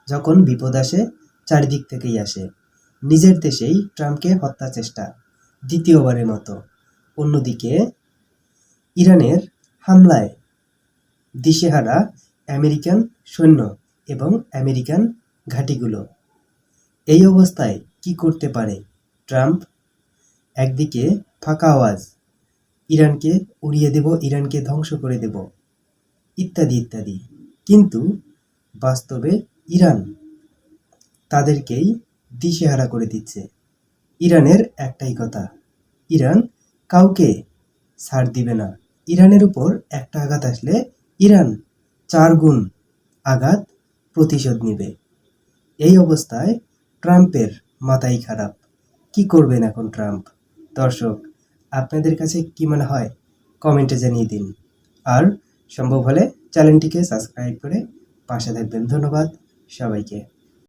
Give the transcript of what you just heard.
যখন বিপদ আসে চারিদিক থেকেই আসে। নিজের দেশেই ট্রাম্পকে হত্যা চেষ্টা দ্বিতীয়বারের মতো। অন্যদিকে ইরানের হামলায় দিশেহারা আমেরিকান সৈন্য এবং আমেরিকান ঘাঁটিগুলো। এই অবস্থায় কি করতে পারে ট্রাম্প? একদিকে ফাঁকা আওয়াজ, ইরানকে উড়িয়ে দেব, ইরানকে ধ্বংস করে দেব, ইত্যাদি ইত্যাদি। কিন্তু বাস্তবে ইরান তাদেরকেই দিশেহারা করে দিচ্ছে। ইরানের একটাই কথা, ইরান কাউকে ছাড় দিবে না। ইরানের উপর একটা আঘাত আসলে ইরান 4 গুণ আঘাত প্রতিশোধ নিবে। এই অবস্থায় ট্রাম্পের মাথাই খারাপ। কি করবেন এখন ট্রাম্প? দর্শক, আপনাদের কাছে কি মনে হয় কমেন্টে জানিয়ে দিন। আর সম্ভব হলে চ্যানেলটিকে সাবস্ক্রাইব করে পাশে থাকবেন। ধন্যবাদ সবাইকে।